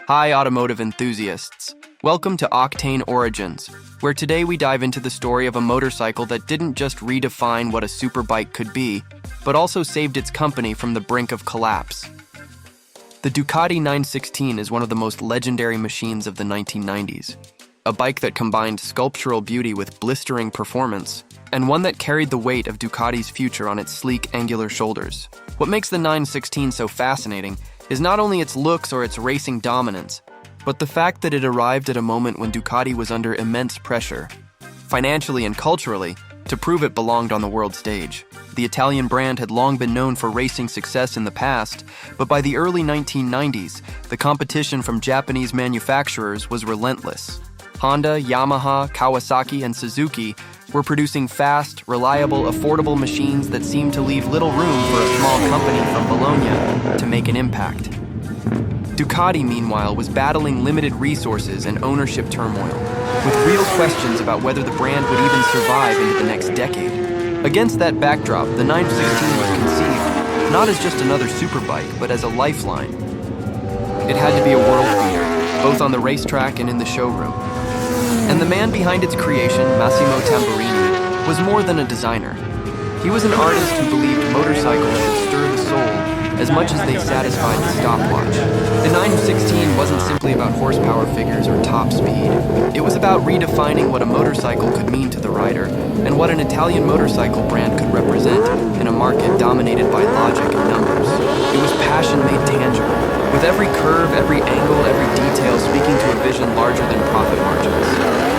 Hi, automotive enthusiasts. Welcome to Octane Origins, where today we dive into the story of a motorcycle that didn't just redefine what a superbike could be, but also saved its company from the brink of collapse. The Ducati 916 is one of the most legendary machines of the 1990s, a bike that combined sculptural beauty with blistering performance, and one that carried the weight of Ducati's future on its sleek, angular shoulders. What makes the 916 so fascinating is not only its looks or its racing dominance, but the fact that it arrived at a moment when Ducati was under immense pressure, financially and culturally, to prove it belonged on the world stage. The Italian brand had long been known for racing success in the past, but by the early 1990s, the competition from Japanese manufacturers was relentless. Honda, Yamaha, Kawasaki, and Suzuki were producing fast, reliable, affordable machines that seemed to leave little room for a small company from Bologna to make an impact. Ducati, meanwhile, was battling limited resources and ownership turmoil, with real questions about whether the brand would even survive into the next decade. Against that backdrop, the 916 was conceived not as just another superbike, but as a lifeline. It had to be a world beater, both on the racetrack and in the showroom. And the man behind its creation, Massimo Tamburini, was more than a designer. He was an artist who believed motorcycles could stir the soul as much as they satisfied the stopwatch. The 916 wasn't simply about horsepower figures or top speed. It was about redefining what a motorcycle could mean to the rider and what an Italian motorcycle brand could represent in a market dominated by logic and numbers. It was passion made tangible, with every curve, every angle, every detail speaking to a vision larger than profit margins.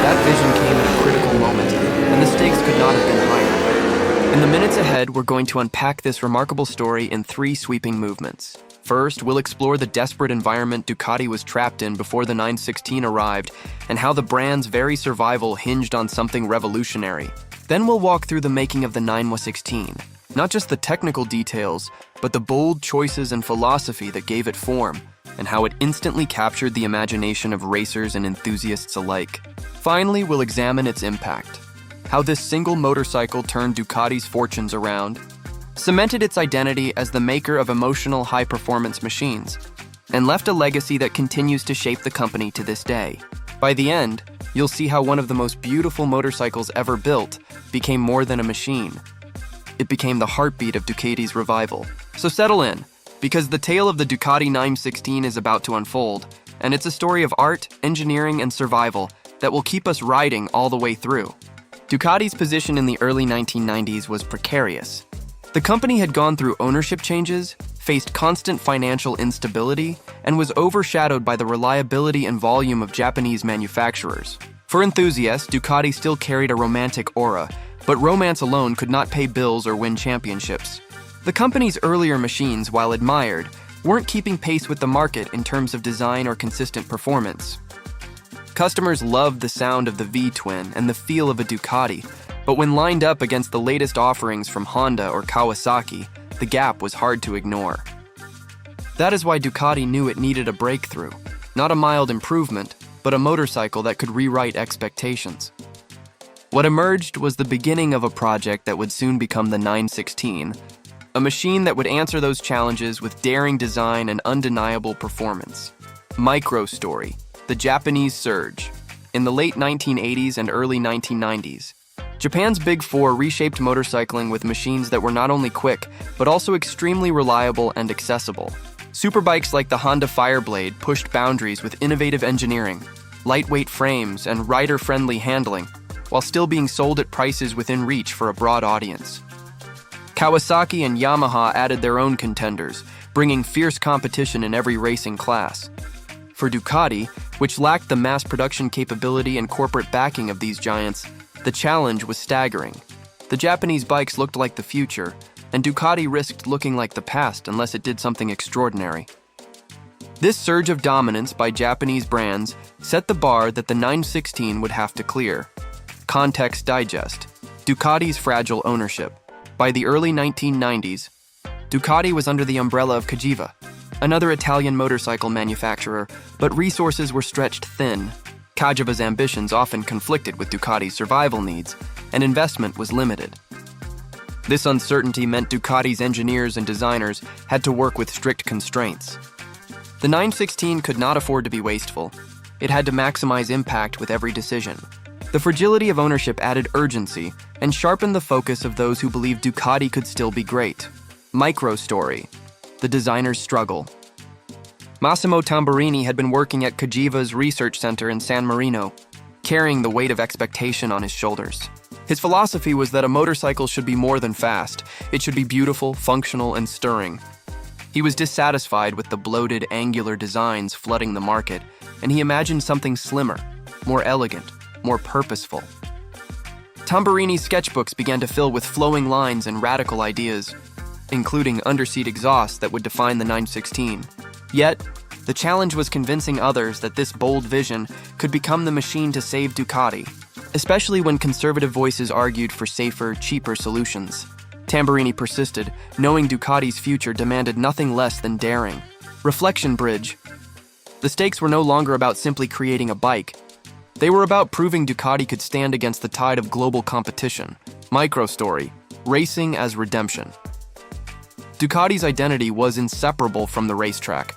That vision came at a critical moment, and the stakes could not have been higher. In the minutes ahead, we're going to unpack this remarkable story in 3 sweeping movements. First, we'll explore the desperate environment Ducati was trapped in before the 916 arrived, and how the brand's very survival hinged on something revolutionary. Then we'll walk through the making of the 916, not just the technical details, but the bold choices and philosophy that gave it form, and how it instantly captured the imagination of racers and enthusiasts alike. Finally, we'll examine its impact. How this single motorcycle turned Ducati's fortunes around, cemented its identity as the maker of emotional high-performance machines, and left a legacy that continues to shape the company to this day. By the end, you'll see how one of the most beautiful motorcycles ever built became more than a machine. It became the heartbeat of Ducati's revival. So settle in, because the tale of the Ducati 916 is about to unfold, and it's a story of art, engineering, and survival that will keep us riding all the way through. Ducati's position in the early 1990s was precarious. The company had gone through ownership changes, faced constant financial instability, and was overshadowed by the reliability and volume of Japanese manufacturers. For enthusiasts, Ducati still carried a romantic aura, but romance alone could not pay bills or win championships. The company's earlier machines, while admired, weren't keeping pace with the market in terms of design or consistent performance. Customers loved the sound of the V-twin and the feel of a Ducati, but when lined up against the latest offerings from Honda or Kawasaki, the gap was hard to ignore. That is why Ducati knew it needed a breakthrough, not a mild improvement, but a motorcycle that could rewrite expectations. What emerged was the beginning of a project that would soon become the 916, a machine that would answer those challenges with daring design and undeniable performance. Microstory. The Japanese surge. In the late 1980s and early 1990s, Japan's Big Four reshaped motorcycling with machines that were not only quick, but also extremely reliable and accessible. Superbikes like the Honda Fireblade pushed boundaries with innovative engineering, lightweight frames, and rider-friendly handling, while still being sold at prices within reach for a broad audience. Kawasaki and Yamaha added their own contenders, bringing fierce competition in every racing class. For Ducati, which lacked the mass production capability and corporate backing of these giants, the challenge was staggering. The Japanese bikes looked like the future, and Ducati risked looking like the past unless it did something extraordinary. This surge of dominance by Japanese brands set the bar that the 916 would have to clear. Context Digest. Ducati's fragile ownership. By the early 1990s, Ducati was under the umbrella of Cagiva, another Italian motorcycle manufacturer, but resources were stretched thin. Cagiva's ambitions often conflicted with Ducati's survival needs, and investment was limited. This uncertainty meant Ducati's engineers and designers had to work with strict constraints. The 916 could not afford to be wasteful. It had to maximize impact with every decision. The fragility of ownership added urgency and sharpened the focus of those who believed Ducati could still be great. Micro story: the designer's struggle. Massimo Tamburini had been working at Cagiva's research center in San Marino, carrying the weight of expectation on his shoulders. His philosophy was that a motorcycle should be more than fast. It should be beautiful, functional, and stirring. He was dissatisfied with the bloated, angular designs flooding the market, and he imagined something slimmer, more elegant, more purposeful. Tamburini's sketchbooks began to fill with flowing lines and radical ideas, including underseat exhaust that would define the 916. Yet, the challenge was convincing others that this bold vision could become the machine to save Ducati, especially when conservative voices argued for safer, cheaper solutions. Tamburini persisted, knowing Ducati's future demanded nothing less than daring. Reflection bridge. The stakes were no longer about simply creating a bike. They were about proving Ducati could stand against the tide of global competition. Microstory: racing as redemption. Ducati's identity was inseparable from the racetrack,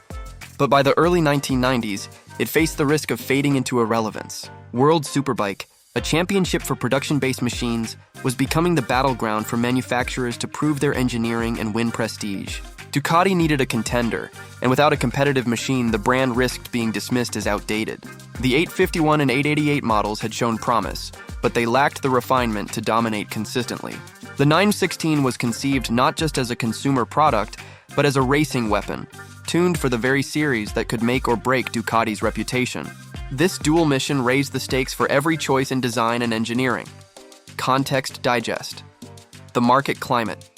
but by the early 1990s, it faced the risk of fading into irrelevance. World Superbike, a championship for production-based machines, was becoming the battleground for manufacturers to prove their engineering and win prestige. Ducati needed a contender, and without a competitive machine, the brand risked being dismissed as outdated. The 851 and 888 models had shown promise, but they lacked the refinement to dominate consistently. The 916 was conceived not just as a consumer product, but as a racing weapon, tuned for the very series that could make or break Ducati's reputation. This dual mission raised the stakes for every choice in design and engineering. Context digest. The market climate.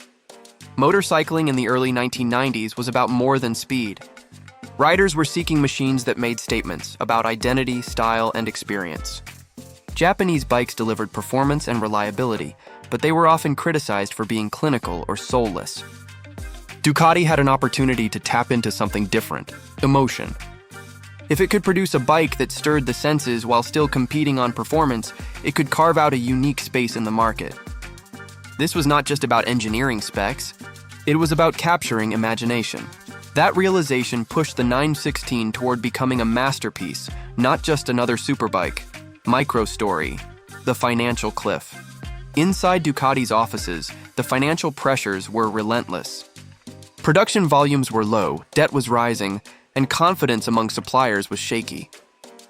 Motorcycling in the early 1990s was about more than speed. Riders were seeking machines that made statements about identity, style, and experience. Japanese bikes delivered performance and reliability, but they were often criticized for being clinical or soulless. Ducati had an opportunity to tap into something different: emotion. If it could produce a bike that stirred the senses while still competing on performance, it could carve out a unique space in the market. This was not just about engineering specs, it was about capturing imagination. That realization pushed the 916 toward becoming a masterpiece, not just another superbike. Microstory: the financial cliff. Inside Ducati's offices, the financial pressures were relentless. Production volumes were low, debt was rising, and confidence among suppliers was shaky.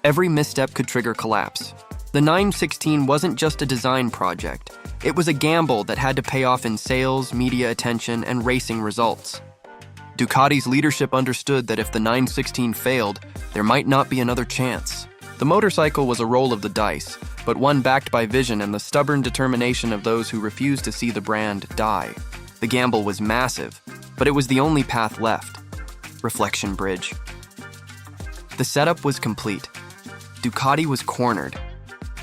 Every misstep could trigger collapse. The 916 wasn't just a design project. It was a gamble that had to pay off in sales, media attention, and racing results. Ducati's leadership understood that if the 916 failed, there might not be another chance. The motorcycle was a roll of the dice, but one backed by vision and the stubborn determination of those who refused to see the brand die. The gamble was massive, but it was the only path left. Reflection bridge. The setup was complete. Ducati was cornered.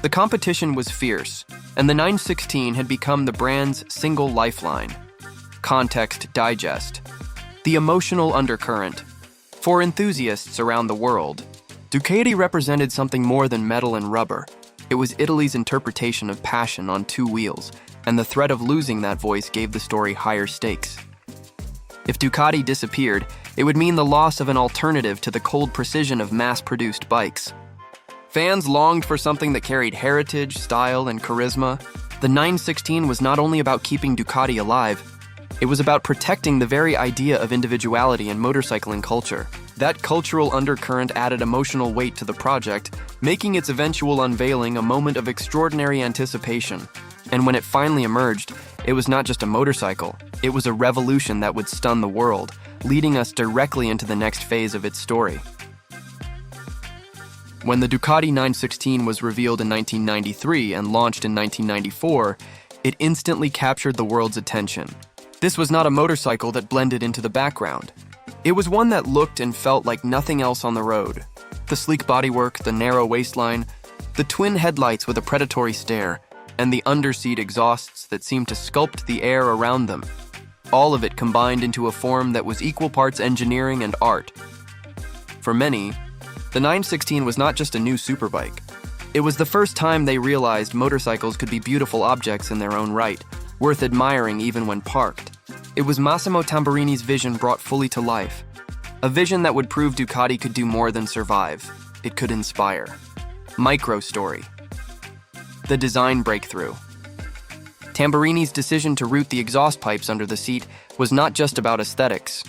The competition was fierce, and the 916 had become the brand's single lifeline. Context digest. The emotional undercurrent. For enthusiasts around the world, Ducati represented something more than metal and rubber. It was Italy's interpretation of passion on two wheels, and the threat of losing that voice gave the story higher stakes. If Ducati disappeared, it would mean the loss of an alternative to the cold precision of mass-produced bikes. Fans longed for something that carried heritage, style, and charisma. The 916 was not only about keeping Ducati alive, it was about protecting the very idea of individuality in motorcycling culture. That cultural undercurrent added emotional weight to the project, making its eventual unveiling a moment of extraordinary anticipation. And when it finally emerged, it was not just a motorcycle, it was a revolution that would stun the world, leading us directly into the next phase of its story. When the Ducati 916 was revealed in 1993 and launched in 1994, it instantly captured the world's attention. This was not a motorcycle that blended into the background. It was one that looked and felt like nothing else on the road. The sleek bodywork, the narrow waistline, the twin headlights with a predatory stare, and the underseat exhausts that seemed to sculpt the air around them. All of it combined into a form that was equal parts engineering and art. For many, the 916 was not just a new superbike. It was the first time they realized motorcycles could be beautiful objects in their own right, worth admiring even when parked. It was Massimo Tamburini's vision brought fully to life. A vision that would prove Ducati could do more than survive. It could inspire. Micro story. The design breakthrough. Tamburini's decision to route the exhaust pipes under the seat was not just about aesthetics.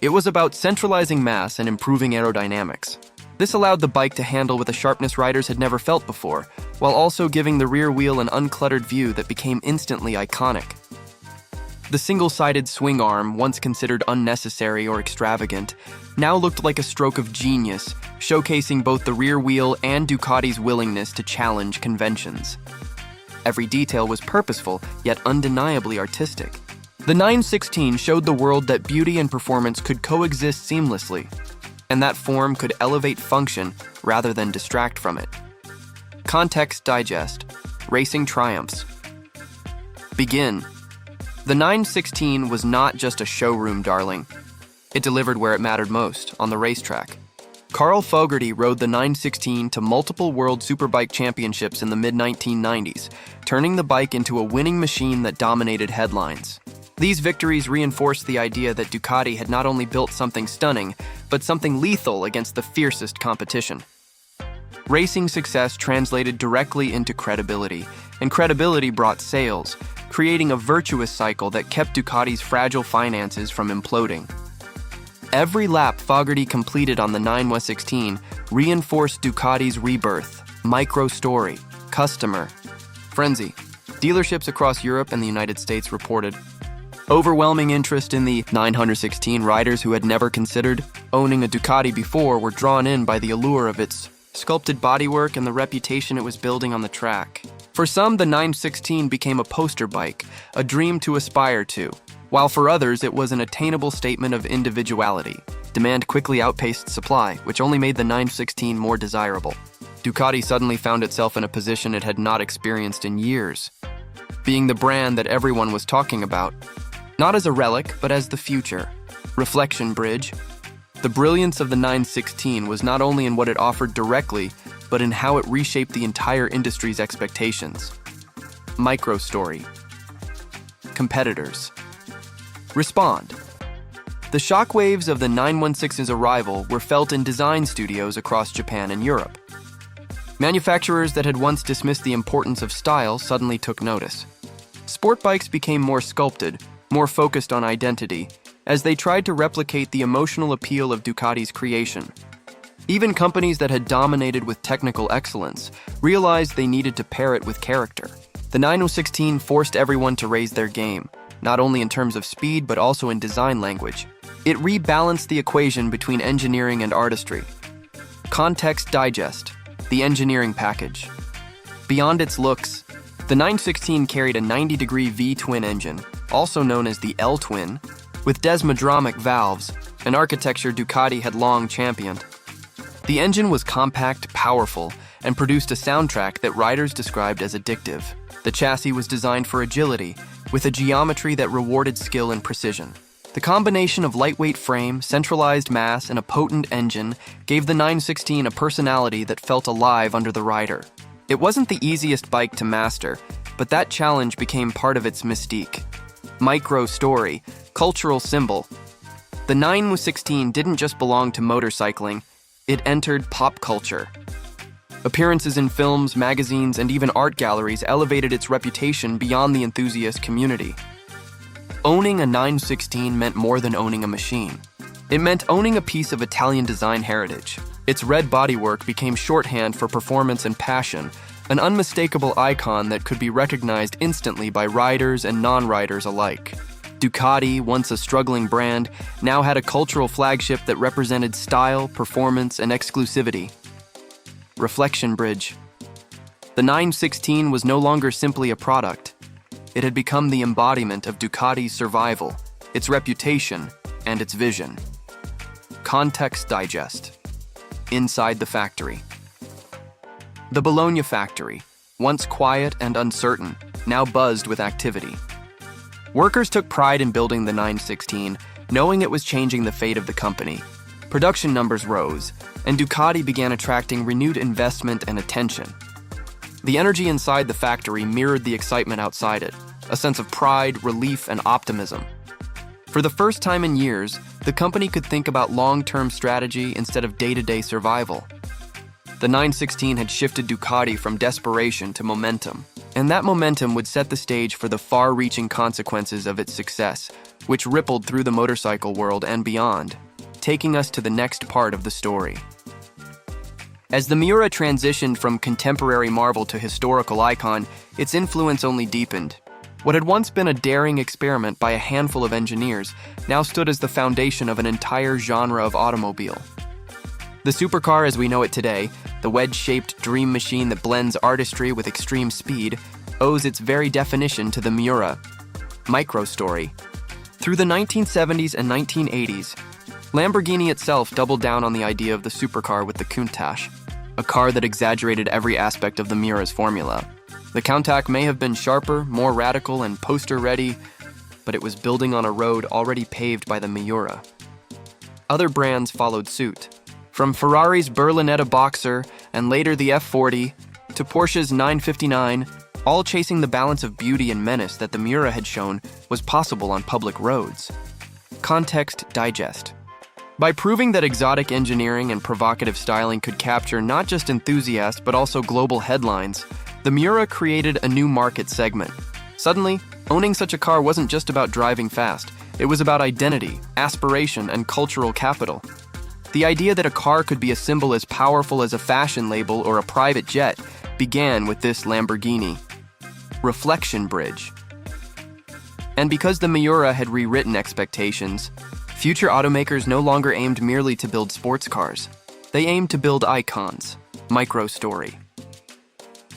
It was about centralizing mass and improving aerodynamics. This allowed the bike to handle with a sharpness riders had never felt before, while also giving the rear wheel an uncluttered view that became instantly iconic. The single-sided swing arm, once considered unnecessary or extravagant, now looked like a stroke of genius, showcasing both the rear wheel and Ducati's willingness to challenge conventions. Every detail was purposeful, yet undeniably artistic. The 916 showed the world that beauty and performance could coexist seamlessly, and that form could elevate function rather than distract from it. Context Digest. Racing Triumphs. Begin. The 916 was not just a showroom darling. It delivered where it mattered most, on the racetrack. Carl Fogarty rode the 916 to multiple World Superbike Championships in the mid-1990s, turning the bike into a winning machine that dominated headlines. These victories reinforced the idea that Ducati had not only built something stunning, but something lethal against the fiercest competition. Racing success translated directly into credibility, and credibility brought sales, creating a virtuous cycle that kept Ducati's fragile finances from imploding. Every lap Fogarty completed on the 916 reinforced Ducati's rebirth, micro story, customer, frenzy. Dealerships across Europe and the United States reported overwhelming interest in the 916. Riders who had never considered owning a Ducati before were drawn in by the allure of its sculpted bodywork and the reputation it was building on the track. For some, the 916 became a poster bike, a dream to aspire to, while for others it was an attainable statement of individuality. Demand quickly outpaced supply, which only made the 916 more desirable. Ducati suddenly found itself in a position it had not experienced in years, being the brand that everyone was talking about, not as a relic, but as the future. Reflection bridge. The brilliance of the 916 was not only in what it offered directly, but in how it reshaped the entire industry's expectations. Micro story. Competitors. Respond. The shockwaves of the 916's arrival were felt in design studios across Japan and Europe. Manufacturers that had once dismissed the importance of style suddenly took notice. Sport bikes became more sculpted, more focused on identity, as they tried to replicate the emotional appeal of Ducati's creation. Even companies that had dominated with technical excellence realized they needed to pair it with character. The 916 forced everyone to raise their game, not only in terms of speed but also in design language. It rebalanced the equation between engineering and artistry. Context Digest. The engineering package. Beyond its looks, the 916 carried a 90-degree V-twin engine, also known as the L-twin, with desmodromic valves, an architecture Ducati had long championed. The engine was compact, powerful, and produced a soundtrack that riders described as addictive. The chassis was designed for agility, with a geometry that rewarded skill and precision. The combination of lightweight frame, centralized mass, and a potent engine gave the 916 a personality that felt alive under the rider. It wasn't the easiest bike to master, but that challenge became part of its mystique. Micro story, cultural symbol. The 916 didn't just belong to motorcycling, it entered pop culture. Appearances in films, magazines, and even art galleries elevated its reputation beyond the enthusiast community. Owning a 916 meant more than owning a machine. It meant owning a piece of Italian design heritage. Its red bodywork became shorthand for performance and passion, an unmistakable icon that could be recognized instantly by riders and non-riders alike. Ducati, once a struggling brand, now had a cultural flagship that represented style, performance, and exclusivity. Reflection bridge. The 916 was no longer simply a product. It had become the embodiment of Ducati's survival, its reputation, and its vision. Context Digest. Inside the factory. The Bologna factory, once quiet and uncertain, now buzzed with activity. Workers took pride in building the 916, knowing it was changing the fate of the company. Production numbers rose, and Ducati began attracting renewed investment and attention. The energy inside the factory mirrored the excitement outside it, a sense of pride, relief, and optimism. For the first time in years, the company could think about long-term strategy instead of day-to-day survival. The 916 had shifted Ducati from desperation to momentum, and that momentum would set the stage for the far-reaching consequences of its success, which rippled through the motorcycle world and beyond, taking us to the next part of the story. As the Miura transitioned from contemporary marvel to historical icon, its influence only deepened. What had once been a daring experiment by a handful of engineers now stood as the foundation of an entire genre of automobile. The supercar as we know it today, the wedge-shaped dream machine that blends artistry with extreme speed, owes its very definition to the Miura. Microstory. Through the 1970s and 1980s, Lamborghini itself doubled down on the idea of the supercar with the Countach, a car that exaggerated every aspect of the Miura's formula. The Countach may have been sharper, more radical, and poster-ready, but it was building on a road already paved by the Miura. Other brands followed suit. From Ferrari's Berlinetta Boxer and later the F40 to Porsche's 959, all chasing the balance of beauty and menace that the Miura had shown was possible on public roads. Context Digest. By proving that exotic engineering and provocative styling could capture not just enthusiasts but also global headlines, the Miura created a new market segment. Suddenly, owning such a car wasn't just about driving fast, it was about identity, aspiration, and cultural capital. The idea that a car could be a symbol as powerful as a fashion label or a private jet began with this Lamborghini. Reflection Bridge. And because the Miura had rewritten expectations, future automakers no longer aimed merely to build sports cars. They aimed to build icons. Microstory.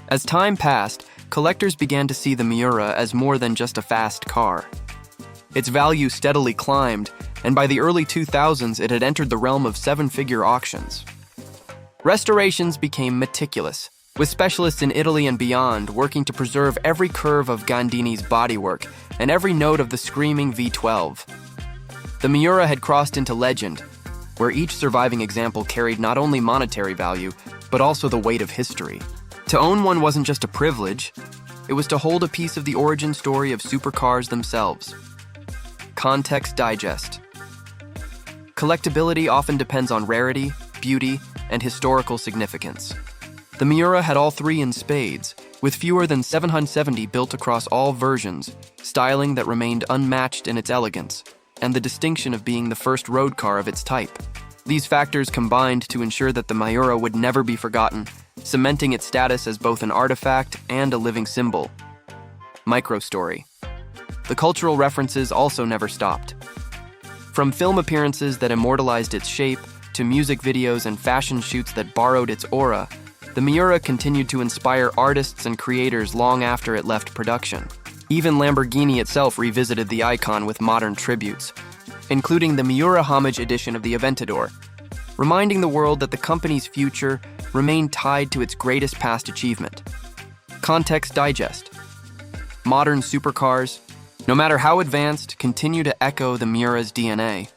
As time passed, collectors began to see the Miura as more than just a fast car. Its value steadily climbed, and by the early 2000s it had entered the realm of seven-figure auctions. Restorations became meticulous, with specialists in Italy and beyond working to preserve every curve of Gandini's bodywork and every note of the screaming V12. The Miura had crossed into legend, where each surviving example carried not only monetary value, but also the weight of history. To own one wasn't just a privilege, it was to hold a piece of the origin story of supercars themselves. Context Digest. Collectability often depends on rarity, beauty, and historical significance. The Miura had all three in spades, with fewer than 770 built across all versions, styling that remained unmatched in its elegance, and the distinction of being the first road car of its type. These factors combined to ensure that the Miura would never be forgotten, cementing its status as both an artifact and a living symbol. Microstory. The cultural references also never stopped. From film appearances that immortalized its shape, to music videos and fashion shoots that borrowed its aura, the Miura continued to inspire artists and creators long after it left production. Even Lamborghini itself revisited the icon with modern tributes, including the Miura Homage edition of the Aventador, reminding the world that the company's future remained tied to its greatest past achievement. Context Digest. Modern supercars, no matter how advanced, continue to echo the Miura's DNA.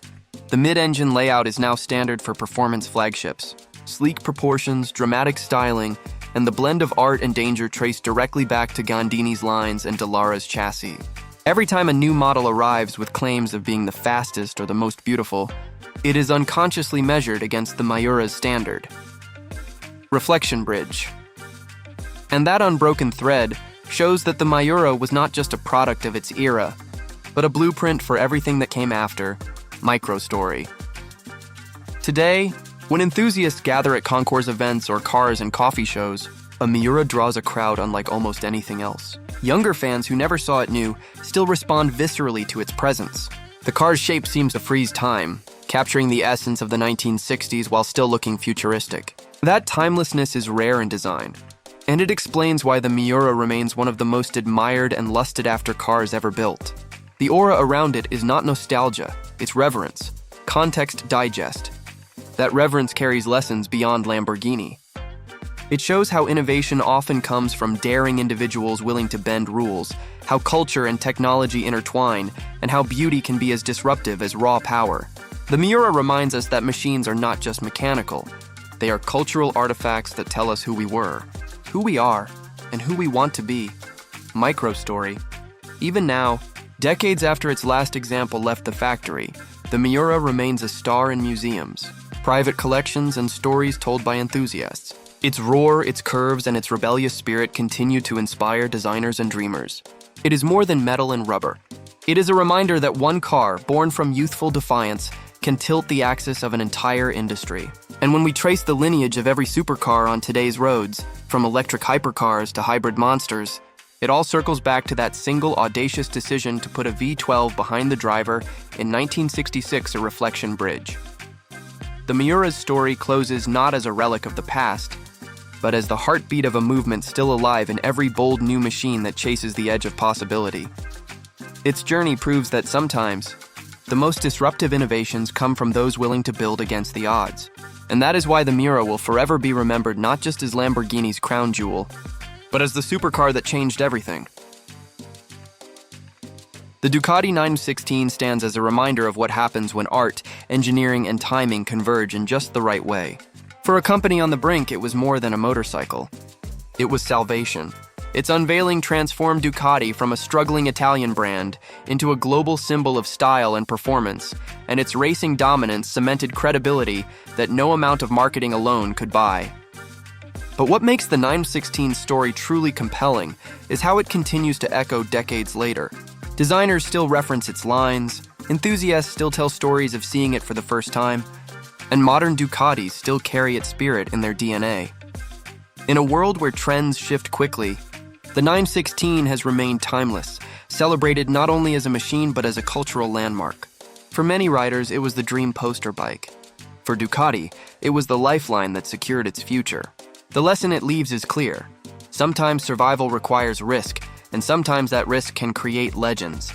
The mid-engine layout is now standard for performance flagships. Sleek proportions, dramatic styling, and the blend of art and danger traced directly back to Gandini's lines and Dallara's chassis. Every time a new model arrives with claims of being the fastest or the most beautiful, it is unconsciously measured against the Miura's standard. Reflection Bridge. And that unbroken thread shows that the Miura was not just a product of its era, but a blueprint for everything that came after. Microstory. Today, when enthusiasts gather at concours events or cars and coffee shows, a Miura draws a crowd unlike almost anything else. Younger fans who never saw it new still respond viscerally to its presence. The car's shape seems to freeze time, capturing the essence of the 1960s while still looking futuristic. That timelessness is rare in design, and it explains why the Miura remains one of the most admired and lusted after cars ever built. The aura around it is not nostalgia, it's reverence. Context Digest. That reverence carries lessons beyond Lamborghini. It shows how innovation often comes from daring individuals willing to bend rules, how culture and technology intertwine, and how beauty can be as disruptive as raw power. The Miura reminds us that machines are not just mechanical. They are cultural artifacts that tell us who we were, who we are, and who we want to be. Microstory. Even now, decades after its last example left the factory, the Miura remains a star in museums, private collections, and stories told by enthusiasts. Its roar, its curves, and its rebellious spirit continue to inspire designers and dreamers. It is more than metal and rubber. It is a reminder that one car, born from youthful defiance, can tilt the axis of an entire industry. And when we trace the lineage of every supercar on today's roads, from electric hypercars to hybrid monsters, it all circles back to that single audacious decision to put a V12 behind the driver in 1966, a reflection bridge. The Miura's story closes not as a relic of the past, but as the heartbeat of a movement still alive in every bold new machine that chases the edge of possibility. Its journey proves that sometimes, the most disruptive innovations come from those willing to build against the odds. And that is why the Miura will forever be remembered not just as Lamborghini's crown jewel, but as the supercar that changed everything. The Ducati 916 stands as a reminder of what happens when art, engineering, and timing converge in just the right way. For a company on the brink, it was more than a motorcycle. It was salvation. Its unveiling transformed Ducati from a struggling Italian brand into a global symbol of style and performance, and its racing dominance cemented credibility that no amount of marketing alone could buy. But what makes the 916's story truly compelling is how it continues to echo decades later. Designers still reference its lines, enthusiasts still tell stories of seeing it for the first time, and modern Ducatis still carry its spirit in their DNA. In a world where trends shift quickly, the 916 has remained timeless, celebrated not only as a machine but as a cultural landmark. For many riders, it was the dream poster bike. For Ducati, it was the lifeline that secured its future. The lesson it leaves is clear. Sometimes survival requires risk, and sometimes that risk can create legends.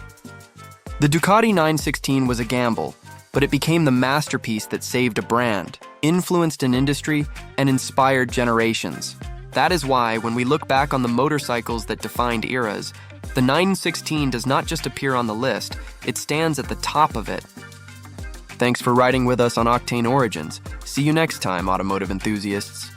The Ducati 916 was a gamble, but it became the masterpiece that saved a brand, influenced an industry, and inspired generations. That is why, when we look back on the motorcycles that defined eras, the 916 does not just appear on the list, it stands at the top of it. Thanks for riding with us on Octane Origins. See you next time, automotive enthusiasts.